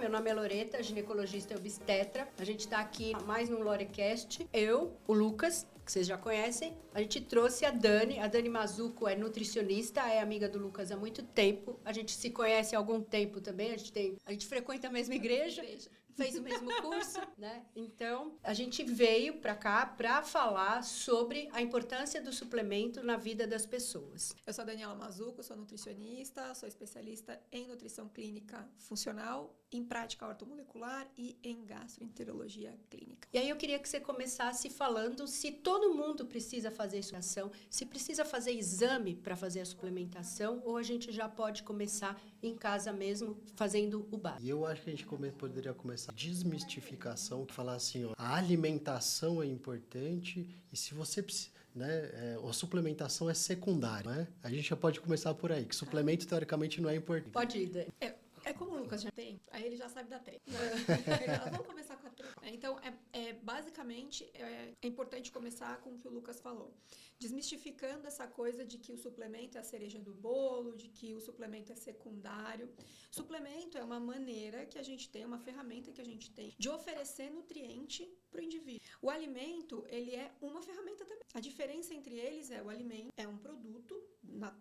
meu nome é Loreta, ginecologista e obstetra. A gente tá aqui mais num Lorecast. Eu, o Lucas, que vocês já conhecem, a gente trouxe a Dani Mazzucco é nutricionista, é amiga do Lucas há muito tempo. A gente se conhece há algum tempo também, a gente frequenta a mesma igreja. Fez o mesmo curso, né? Então, a gente veio para cá para falar sobre a importância do suplemento na vida das pessoas. Eu sou a Daniela Mazzucco, sou nutricionista, sou especialista em nutrição clínica funcional, em prática ortomolecular e em gastroenterologia clínica. E aí eu queria que você começasse falando se todo mundo precisa fazer suplementação, se precisa fazer exame para fazer a suplementação, ou a gente já pode começar em casa mesmo, fazendo o básico. E eu acho que a gente poderia começar a desmistificação, que falar assim, ó, a alimentação é importante e se você precisa, né, a suplementação é secundária, né? A gente já pode começar por aí, que suplemento teoricamente não é importante. Pode ir, Dani. É como o Lucas já tem, aí ele já sabe da treta. Vamos começar com a treta. Então, basicamente, é importante começar com o que o Lucas falou. Desmistificando essa coisa de que o suplemento é a cereja do bolo, de que o suplemento é secundário. Suplemento é uma maneira que a gente tem, uma ferramenta que a gente tem de oferecer nutriente para o indivíduo. O alimento, ele é uma ferramenta também. A diferença entre eles é o alimento é um produto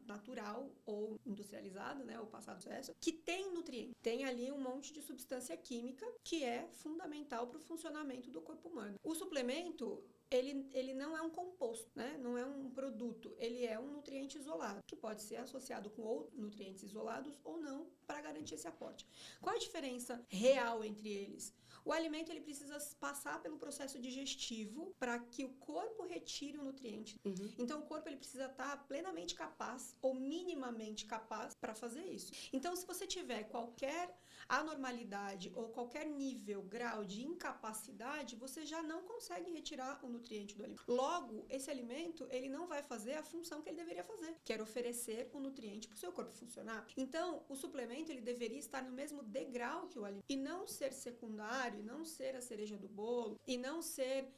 natural ou industrializado, né, ou passado processo, que tem nutriente. Tem ali um monte de substância química que é fundamental para o funcionamento do corpo humano. O suplemento, ele não é um composto, né? Não é um produto, ele é um nutriente isolado, que pode ser associado com outros nutrientes isolados ou não, para garantir esse aporte. Qual a diferença real entre eles? O alimento ele precisa passar pelo processo digestivo para que o corpo retire o nutriente. Então, o corpo ele precisa estar plenamente capaz ou minimamente capaz para fazer isso. Então, se você tiver qualquer anormalidade ou qualquer nível, grau de incapacidade, você já não consegue retirar o nutriente do alimento. Logo, esse alimento ele não vai fazer a função que ele deveria fazer, que era oferecer o nutriente para o seu corpo funcionar. Então, o suplemento ele deveria estar no mesmo degrau que o alimento e não ser secundário, e não ser a cereja do bolo, e não ser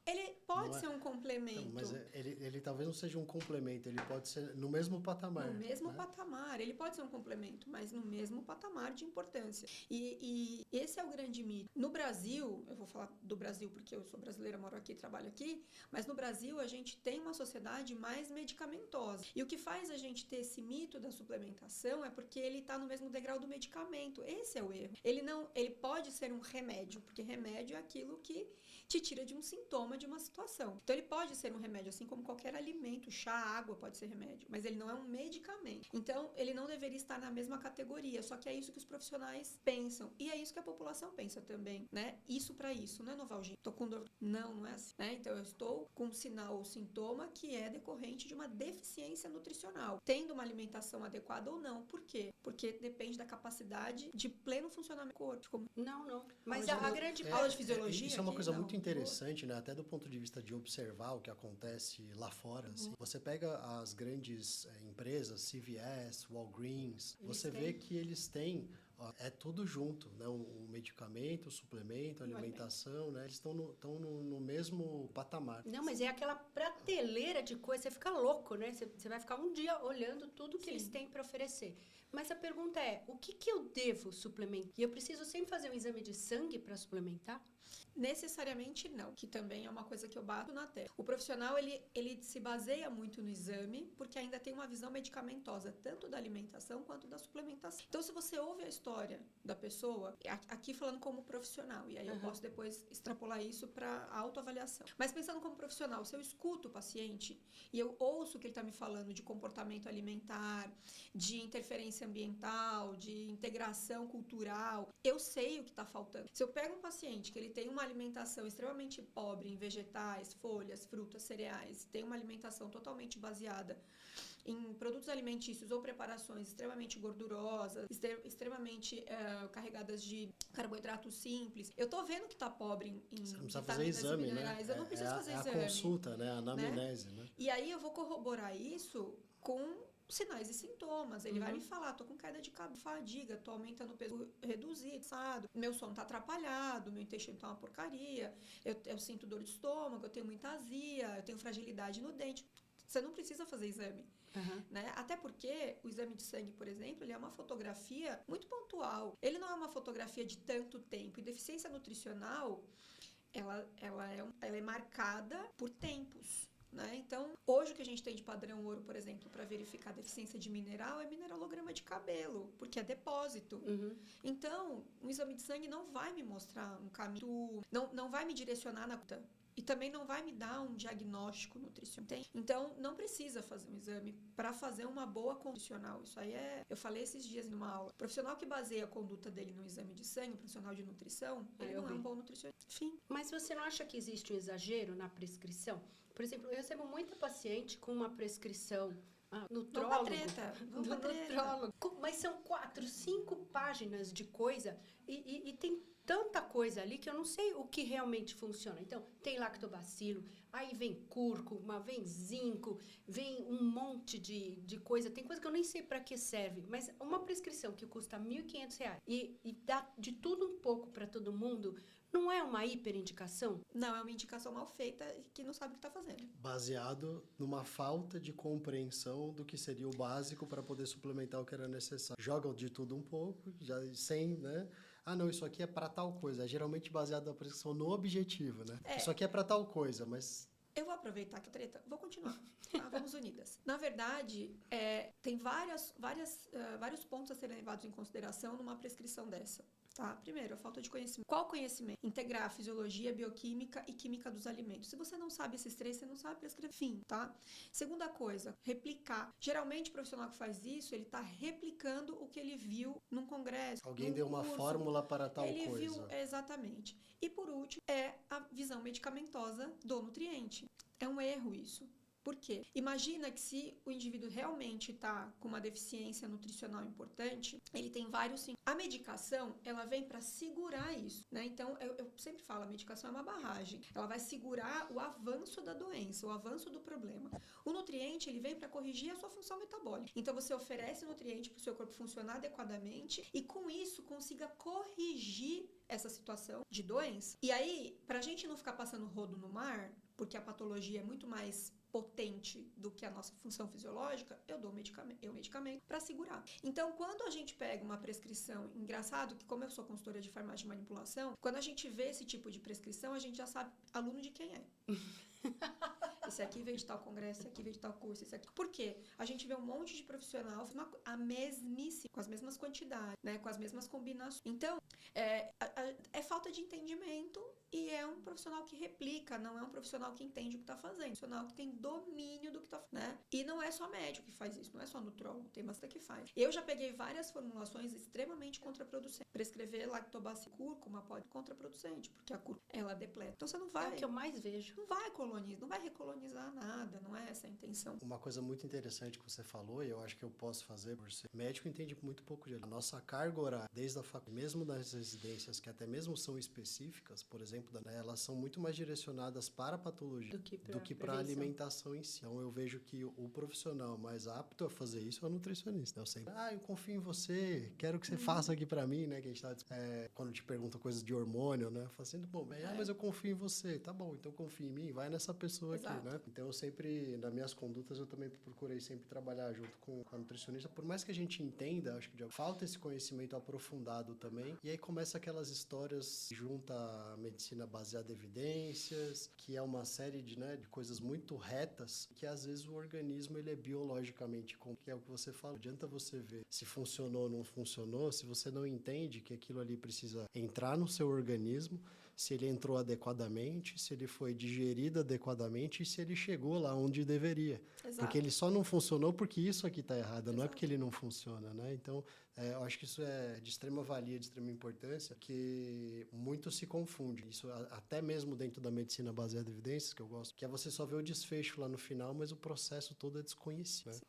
ele pode ser um complemento. Não, mas ele talvez não seja um complemento, ele pode ser no mesmo patamar. No mesmo né? patamar, ele pode ser um complemento, mas no mesmo patamar de importância. E esse é o grande mito. No Brasil, eu vou falar do Brasil porque eu sou brasileira, moro aqui, trabalho aqui, mas no Brasil a gente tem uma sociedade mais medicamentosa. E o que faz a gente ter esse mito da suplementação é porque ele está no mesmo degrau do medicamento. Esse é o erro. Ele pode ser um remédio, porque remédio é aquilo que te tira de um sintoma de uma situação. Então ele pode ser um remédio, assim como qualquer alimento, chá, água pode ser remédio, mas ele não é um medicamento. Então ele não deveria estar na mesma categoria, só que é isso que os profissionais pensam e é isso que a população pensa também, né? Isso para isso, não é Novalgina. Tô com dor. Não é assim, né? Então eu estou com um sinal ou sintoma que é decorrente de uma deficiência nutricional, tendo uma alimentação adequada ou não. Por quê? Porque depende da capacidade de pleno funcionamento do corpo. Não. Mas a grande aula de fisiologia. Isso é uma coisa muito não. interessante, né? Até do ponto de vista de observar o que acontece lá fora. Assim. Você pega as grandes empresas, CVS, Walgreens, você vê que eles têm tudo junto, né? O medicamento, o suplemento, a alimentação, né? Eles estão no mesmo patamar. Não, mas é aquela prateleira de coisa, você fica louco, né? Você vai ficar um dia olhando tudo que eles têm para oferecer. Mas a pergunta é, o que eu devo suplementar? E eu preciso sempre fazer um exame de sangue para suplementar? Necessariamente não, que também é uma coisa que eu bato na tecla. O profissional, ele se baseia muito no exame, porque ainda tem uma visão medicamentosa, tanto da alimentação quanto da suplementação. Então, se você ouve a história da pessoa, aqui falando como profissional, e aí eu posso depois extrapolar isso para autoavaliação. Mas pensando como profissional, se eu escuto o paciente e eu ouço o que ele está me falando de comportamento alimentar, de interferência ambiental, de integração cultural, eu sei o que está faltando. Se eu pego um paciente que ele tem uma alimentação extremamente pobre em vegetais, folhas, frutas, cereais, tem uma alimentação totalmente baseada em produtos alimentícios ou preparações extremamente gordurosas, extremamente carregadas de carboidratos simples, eu tô vendo que tá pobre em você não precisa fazer exame, né? Eu não preciso fazer exame. É a consulta, né? A anamnese, né? E aí eu vou corroborar isso com sinais e sintomas. Ele vai me falar, tô com queda de fadiga, tô aumentando o peso reduzido, meu sono tá atrapalhado, meu intestino tá uma porcaria, eu sinto dor de estômago, eu tenho muita azia, eu tenho fragilidade no dente. Você não precisa fazer exame. Né? Até porque o exame de sangue, por exemplo, ele é uma fotografia muito pontual. Ele não é uma fotografia de tanto tempo. E deficiência nutricional, ela é marcada por tempos. Né? Então, hoje o que a gente tem de padrão ouro, por exemplo, para verificar a deficiência de mineral é mineralograma de cabelo, porque é depósito. Então, um exame de sangue não vai me mostrar um caminho, não vai me direcionar na conta. E também não vai me dar um diagnóstico nutricional. Então, não precisa fazer um exame para fazer uma boa nutricional. Isso aí eu falei esses dias numa aula. O profissional que baseia a conduta dele no exame de sangue, o profissional de nutrição, ele não é um bom nutricionista. Enfim. Mas você não acha que existe um exagero na prescrição? Por exemplo, eu recebo muita paciente com uma prescrição nutrólogo. Vamos pra treta. Nutrólogo. Mas são 4, 5 páginas de coisa e tem tanta coisa ali que eu não sei o que realmente funciona. Então, tem lactobacilo, aí vem cúrcuma, vem zinco, vem um monte de coisa. Tem coisa que eu nem sei para que serve, mas uma prescrição que custa R$1.500 e dá de tudo um pouco para todo mundo, não é uma hiperindicação? Não, é uma indicação mal feita que não sabe o que está fazendo. Baseado numa falta de compreensão do que seria o básico para poder suplementar o que era necessário. Jogam de tudo um pouco, já sem, né? Não, isso aqui é para tal coisa. É geralmente baseado na prescrição no objetivo, né? Isso aqui é para tal coisa, mas... Eu vou aproveitar que a treta... Vou continuar. Tá? Vamos unidas. Na verdade, tem vários pontos a serem levados em consideração numa prescrição dessa. Tá? Primeiro, a falta de conhecimento. Qual conhecimento? Integrar fisiologia, bioquímica e química dos alimentos. Se você não sabe esses 3, você não sabe prescrever. Fim, tá? Segunda coisa, replicar. Geralmente, o profissional que faz isso, ele está replicando o que ele viu num congresso. Alguém deu uma fórmula para tal coisa. Ele viu, exatamente. E por último, é a visão medicamentosa do nutriente. É um erro isso. Por quê? Imagina que se o indivíduo realmente está com uma deficiência nutricional importante, ele tem vários sintomas. A medicação, ela vem para segurar isso, né? Então, eu sempre falo, a medicação é uma barragem. Ela vai segurar o avanço da doença, o avanço do problema. O nutriente, ele vem para corrigir a sua função metabólica. Então, você oferece nutriente para o seu corpo funcionar adequadamente e, com isso, consiga corrigir essa situação de doença. E aí, para a gente não ficar passando rodo no mar, porque a patologia é muito mais potente do que a nossa função fisiológica, eu dou medicamento para segurar. Então, quando a gente pega uma prescrição, engraçado que como eu sou consultora de farmácia de manipulação, quando a gente vê esse tipo de prescrição, a gente já sabe aluno de quem é. Esse aqui veio de tal congresso, esse aqui veio de tal curso, esse aqui. Por quê? A gente vê um monte de profissional a mesmice, com as mesmas quantidades, né? Com as mesmas combinações. Então, é falta de entendimento e é um profissional que replica, não é um profissional que entende o que está fazendo. É um profissional que tem domínio do que está fazendo, né? E não é só médico que faz isso, não é só nutrólogo, tem bastante que faz. Eu já peguei várias formulações extremamente contraproducentes. Prescrever lactobacillus cúrcuma pode ser contraproducente, porque a cúrcuma, ela depleta. Então, você não vai... É o que eu mais vejo. Não vai colonizar, não vai recolonizar nada, não é essa a intenção. Uma coisa muito interessante que você falou, e eu acho que eu posso fazer por ser médico, entende muito pouco de... A nossa carga horária, desde a faculdade, mesmo nas residências, que até mesmo são específicas, por exemplo, elas são muito mais direcionadas para a patologia do que para a alimentação em si. Então, eu vejo que o profissional mais apto a fazer isso é o nutricionista. Eu sempre, eu confio em você, quero que você faça aqui para mim, né? Que a gente tá, quando te pergunta coisas de hormônio, né? Eu falo assim, bom, mas eu confio em você. Tá bom, então confia em mim, vai nessa pessoa aqui, né? Então, eu sempre, nas minhas condutas, eu também procurei sempre trabalhar junto com a nutricionista, por mais que a gente entenda, acho que falta esse conhecimento aprofundado também, e aí começa aquelas histórias junto à medicina baseada em evidências, que é uma série de coisas muito retas, que às vezes o organismo ele é biologicamente, que é o que você fala, não adianta você ver se funcionou ou não funcionou, se você não entende que aquilo ali precisa entrar no seu organismo, se ele entrou adequadamente, se ele foi digerido adequadamente e se ele chegou lá onde deveria. Exato. Porque ele só não funcionou porque isso aqui está errado, Exato. Não é porque ele não funciona, né? Então, eu acho que isso é de extrema valia, de extrema importância, que muito se confunde. Isso até mesmo dentro da medicina baseada em evidências, que eu gosto, que é você só ver o desfecho lá no final, mas o processo todo é desconhecido. Né?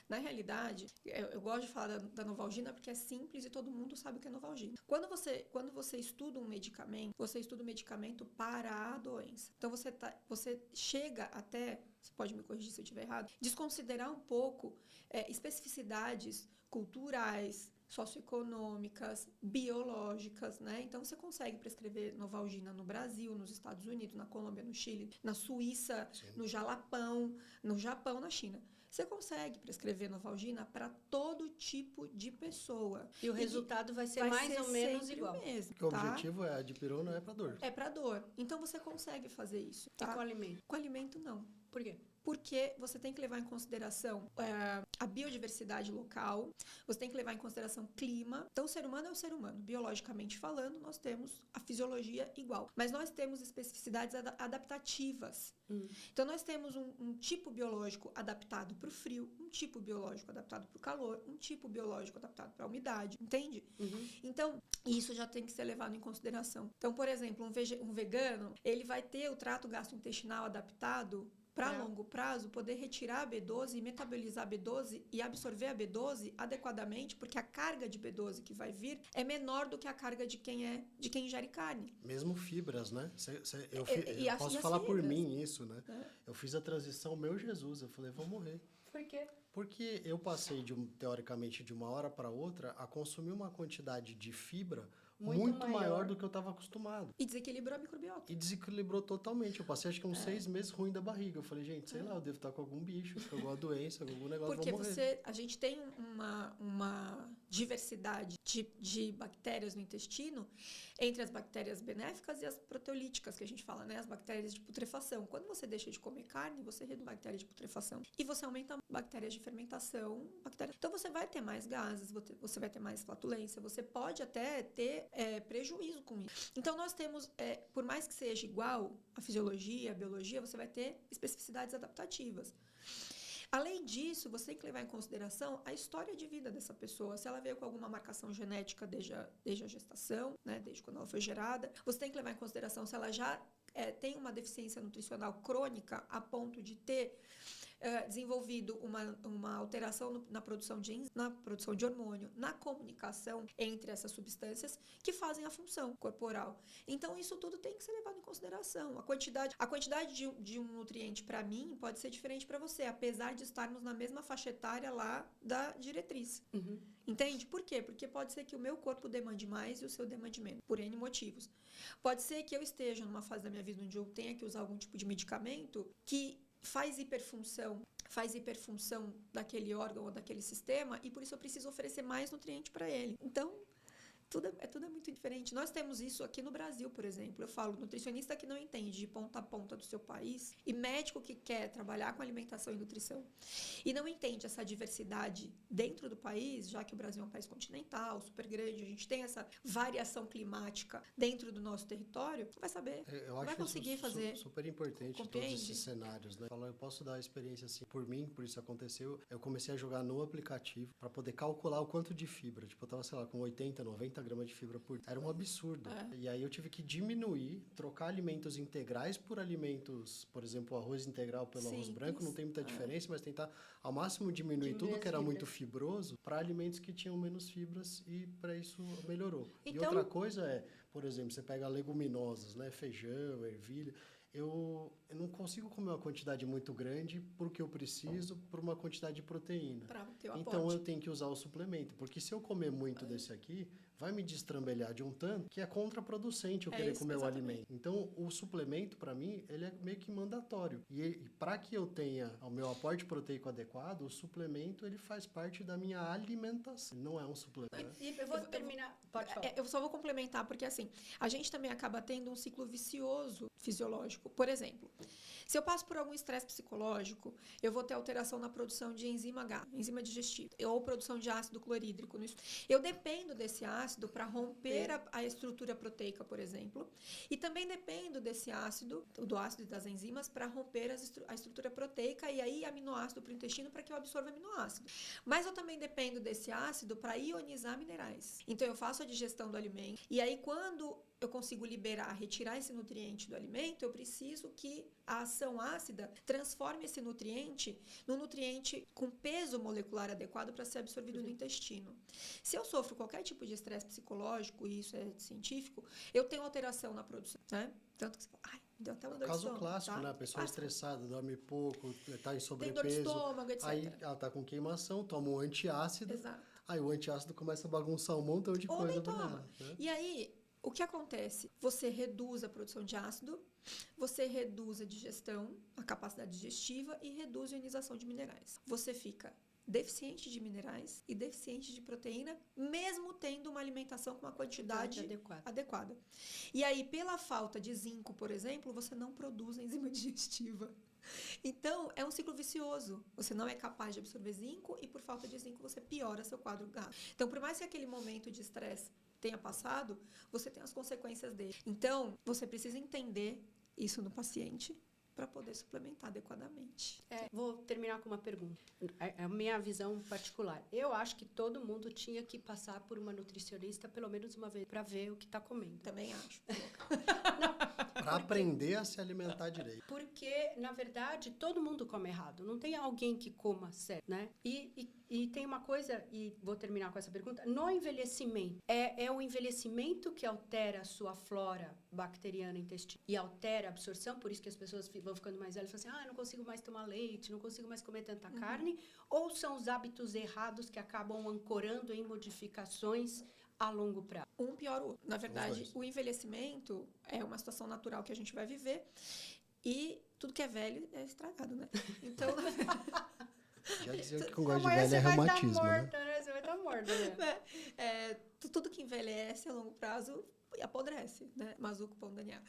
Na realidade, eu gosto de falar da Novalgina porque é simples e todo mundo sabe o que é Novalgina. Quando você estuda um medicamento, você estuda o medicamento para a doença. Então, você chega até, você pode me corrigir se eu estiver errado, desconsiderar um pouco especificidades culturais, socioeconômicas, biológicas, né? Então, você consegue prescrever Novalgina no Brasil, nos Estados Unidos, na Colômbia, no Chile, na Suíça, Sim. no Jalapão, no Japão, na China. Você consegue prescrever Novalgina para todo tipo de pessoa. E o resultado vai ser mais ou menos igual. O mesmo, Porque o tá? objetivo é a dipirona é para dor. É para dor. Então, você consegue fazer isso, E tá? com alimento? Com alimento, não. Por quê? Porque você tem que levar em consideração a biodiversidade local, você tem que levar em consideração clima. Então, o ser humano é o ser humano. Biologicamente falando, nós temos a fisiologia igual. Mas nós temos especificidades adaptativas. Então, nós temos um tipo biológico adaptado para o frio, um tipo biológico adaptado para o calor, um tipo biológico adaptado para a umidade, entende? Então, isso já tem que ser levado em consideração. Então, por exemplo, um vegano, ele vai ter o trato gastrointestinal adaptado para longo prazo, poder retirar a B12 e metabolizar a B12 e absorver a B12 adequadamente, porque a carga de B12 que vai vir é menor do que a carga de quem ingere carne. Mesmo fibras, né? Eu E posso as falar por fibras. mim isso, né? Eu fiz a transição, meu Jesus, eu falei, vou morrer. Por quê? Porque eu passei, teoricamente, de uma hora para outra a consumir uma quantidade de fibra muito maior do que eu estava acostumado. E desequilibrou a microbiota. E desequilibrou totalmente. Eu passei acho que uns 6 meses ruim da barriga. Eu falei, gente, sei lá, eu devo estar com algum bicho, com alguma doença, com algum negócio, Porque vou morrer. a gente tem uma diversidade de bactérias no intestino entre as bactérias benéficas e as proteolíticas, que a gente fala, né? As bactérias de putrefação. Quando você deixa de comer carne, você reduz bactérias de putrefação. E você aumenta bactérias de fermentação. Então, você vai ter mais gases, você vai ter mais flatulência, você pode até ter prejuízo com isso. Então, nós temos, por mais que seja igual a fisiologia, a biologia, você vai ter especificidades adaptativas. Além disso, você tem que levar em consideração a história de vida dessa pessoa. Se ela veio com alguma marcação genética desde a gestação, né, desde quando ela foi gerada. Você tem que levar em consideração se ela já tem uma deficiência nutricional crônica a ponto de ter desenvolvido uma alteração na produção de hormônio, na comunicação entre essas substâncias que fazem a função corporal. Então, isso tudo tem que ser levado em consideração. A quantidade de um nutriente, para mim, pode ser diferente para você, apesar de estarmos na mesma faixa etária lá da diretriz. Entende? Por quê? Porque pode ser que o meu corpo demande mais e o seu demande menos, por N motivos. Pode ser que eu esteja numa fase da minha vida onde eu tenha que usar algum tipo de medicamento que faz hiperfunção daquele órgão ou daquele sistema, e por isso eu preciso oferecer mais nutriente para ele. Então, tudo é muito diferente. Nós temos isso aqui no Brasil, por exemplo. Eu falo, nutricionista que não entende de ponta a ponta do seu país e médico que quer trabalhar com alimentação e nutrição e não entende essa diversidade dentro do país, já que o Brasil é um país continental, super grande, a gente tem essa variação climática dentro do nosso território, vai saber, Eu acho vai conseguir fazer. Super importante Compreende? todos esses cenários, né? Eu posso dar a experiência assim, por mim, por isso aconteceu, eu comecei a jogar no aplicativo para poder calcular o quanto de fibra, tipo, eu tava, sei lá, com 80, 90 gramas de fibra por dia. Era um absurdo. E aí eu tive que diminuir, trocar alimentos integrais por alimentos, por exemplo, o arroz integral pelo arroz branco, não tem muita diferença, mas tentar ao máximo diminuir tudo que era muito fibroso para alimentos que tinham menos fibras, e para isso melhorou. Então, e outra coisa é, por exemplo, você pega leguminosas, né, feijão, ervilha, eu não consigo comer uma quantidade muito grande porque eu preciso por uma quantidade de proteína. Então eu tenho que usar o suplemento, porque se eu comer muito desse aqui, vai me destrambelhar de um tanto que é contraproducente eu querer comer o alimento. Então, o suplemento, para mim, ele é meio que mandatório. E para que eu tenha o meu aporte proteico adequado, o suplemento, ele faz parte da minha alimentação. Não é um suplemento. E eu vou terminar. Pode falar. Eu só vou complementar, porque assim, a gente também acaba tendo um ciclo vicioso fisiológico. Por exemplo, se eu passo por algum estresse psicológico, eu vou ter alteração na produção de enzima H, enzima digestiva, ou produção de ácido clorídrico. Eu dependo desse ácido para romper a estrutura proteica, por exemplo, e também dependo desse ácido, do ácido e das enzimas, para romper a estrutura proteica e aí aminoácido para o intestino para que eu absorva aminoácido. Mas eu também dependo desse ácido para ionizar minerais. Então, eu faço a digestão do alimento e aí quando eu consigo retirar esse nutriente do alimento, eu preciso que a ação ácida transforme esse nutriente num nutriente com peso molecular adequado para ser absorvido no intestino. Se eu sofro qualquer tipo de estresse psicológico, e isso é científico, eu tenho alteração na produção, né? Tanto que você fala, Deu até uma dor de Caso estômago, clássico, tá? né? A pessoa Clássico. estressada, dorme pouco, tá em Tem dor de sobrepeso. estômago, etc. Aí ela tá com queimação, toma um antiácido. Exato. Aí o antiácido começa a bagunçar um montão de Ou coisa nem pra toma. ela, né? E aí, o que acontece? Você reduz a produção de ácido, você reduz a digestão, a capacidade digestiva e reduz a ionização de minerais. Você fica deficiente de minerais e deficiente de proteína, mesmo tendo uma alimentação com uma quantidade adequada. E aí, pela falta de zinco, por exemplo, você não produz enzima digestiva. Então, é um ciclo vicioso. Você não é capaz de absorver zinco e, por falta de zinco, você piora seu quadro gástrico. Então, por mais que aquele momento de estresse tenha passado, você tem as consequências dele. Então, você precisa entender isso no paciente para poder suplementar adequadamente. Vou terminar com uma pergunta. É a minha visão particular. Eu acho que todo mundo tinha que passar por uma nutricionista pelo menos uma vez para ver o que está comendo. Também acho. Para aprender a se alimentar direito. Porque, na verdade, todo mundo come errado. Não tem alguém que coma certo, né? E tem uma coisa, e vou terminar com essa pergunta. No envelhecimento, é o envelhecimento que altera a sua flora bacteriana intestinal e altera a absorção, por isso que as pessoas vão ficando mais velhas e falam assim, não consigo mais tomar leite, não consigo mais comer tanta carne, ou são os hábitos errados que acabam ancorando em modificações a longo prazo? Um pior o outro. Na verdade, o envelhecimento é uma situação natural que a gente vai viver e tudo que é velho é estragado, né? Então, Já dizia que com gosto de Amanhã velho é você vai reumatismo, estar né? morta, né? Você vai estar morta, né? Tudo que envelhece a longo prazo apodrece, né? Mazuco, pão, Daniel.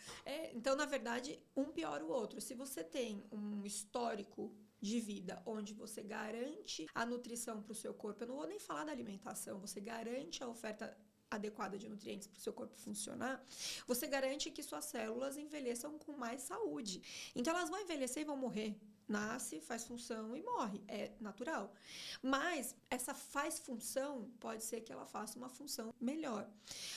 Então, na verdade, um piora o outro. Se você tem um histórico de vida onde você garante a nutrição para o seu corpo, eu não vou nem falar da alimentação, você garante a oferta adequada de nutrientes para o seu corpo funcionar, você garante que suas células envelheçam com mais saúde. Então, elas vão envelhecer e vão morrer. Nasce, faz função e morre. É natural. Mas essa faz função, pode ser que ela faça uma função melhor.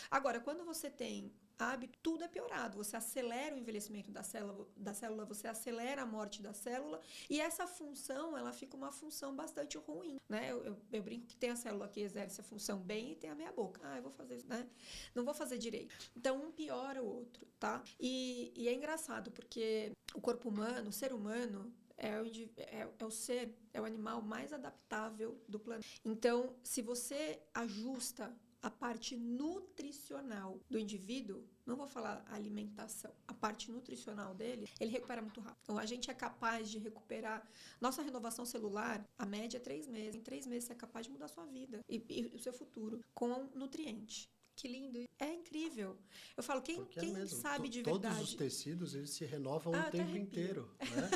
Agora, quando você tem hábito, tudo é piorado. Você acelera o envelhecimento da célula, você acelera a morte da célula, e essa função, ela fica uma função bastante ruim, né? Eu brinco que tem a célula que exerce a função bem e tem a meia boca. Eu vou fazer isso, né? Não vou fazer direito. Então, um piora o outro, tá? E é engraçado, porque o corpo humano, o ser humano, é o animal mais adaptável do planeta. Então, se você ajusta a parte nutricional do indivíduo, não vou falar alimentação, a parte nutricional dele, ele recupera muito rápido. Então, a gente é capaz de recuperar. Nossa renovação celular, a média é 3 meses. Em 3 meses, você é capaz de mudar a sua vida e o seu futuro com nutriente. Que lindo. É incrível. Eu falo, quem sabe de todos verdade... os tecidos, eles se renovam o tempo inteiro, né?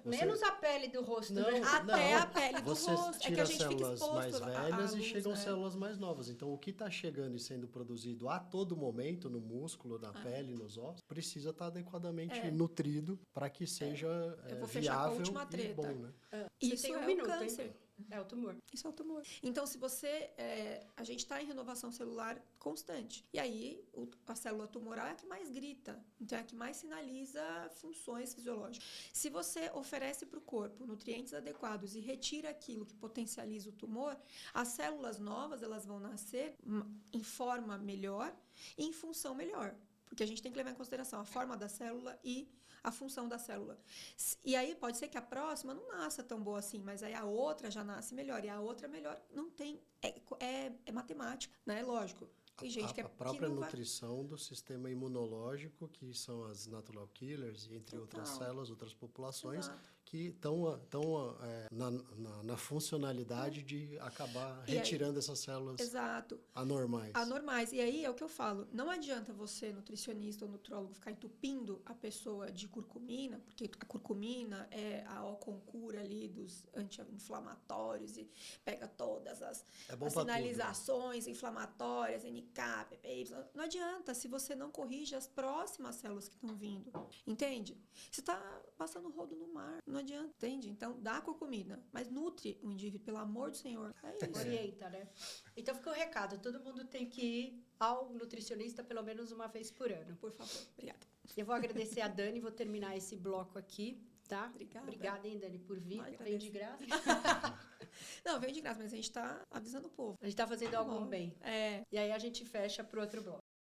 Menos a pele do rosto. Não, né? Até a pele do você rosto. tira É que a gente fica células exposto mais velhas à e luz, chegam né? células mais novas. Então, o que está chegando e sendo produzido a todo momento no músculo, na pele, nos ossos, precisa estar adequadamente nutrido para que seja Eu vou fechar com a viável última e treta. bom, né? Isso tem é um o minuto, câncer. hein? É o tumor. Isso é o tumor. Então, se você... a gente está em renovação celular constante. E aí, a célula tumoral é a que mais grita. Então, é a que mais sinaliza funções fisiológicas. Se você oferece para o corpo nutrientes adequados e retira aquilo que potencializa o tumor, as células novas, elas vão nascer em forma melhor e em função melhor. Porque a gente tem que levar em consideração a forma da célula e a função da célula. E aí pode ser que a próxima não nasça tão boa assim, mas aí a outra já nasce melhor, e a outra melhor. Não tem... É matemática, né? Lógico. Tem gente A própria nutrição do sistema imunológico, que são as natural killers, e entre outras células, outras populações, que estão na funcionalidade de acabar retirando essas células anormais. E aí é o que eu falo, não adianta você, nutricionista ou nutrólogo, ficar entupindo a pessoa de curcumina, porque a curcumina é a concura ali dos anti-inflamatórios e pega todas as sinalizações inflamatórias, NK, PPY. Não adianta se você não corrige as próximas células que estão vindo. Entende? Você está passando rodo no mar. Não adianta, entende? Então, dá curcumina, mas nutre o indivíduo, pelo amor do Senhor. É isso. Orienta, né? Então, fica o recado. Todo mundo tem que ir ao nutricionista pelo menos uma vez por ano. Por favor. Obrigada. Eu vou agradecer a Dani, vou terminar esse bloco aqui, tá? Obrigada, hein, Dani, por vir. Vem de graça. Não, veio de graça, mas a gente está avisando o povo. A gente está fazendo algum bem. E aí a gente fecha para o outro bloco.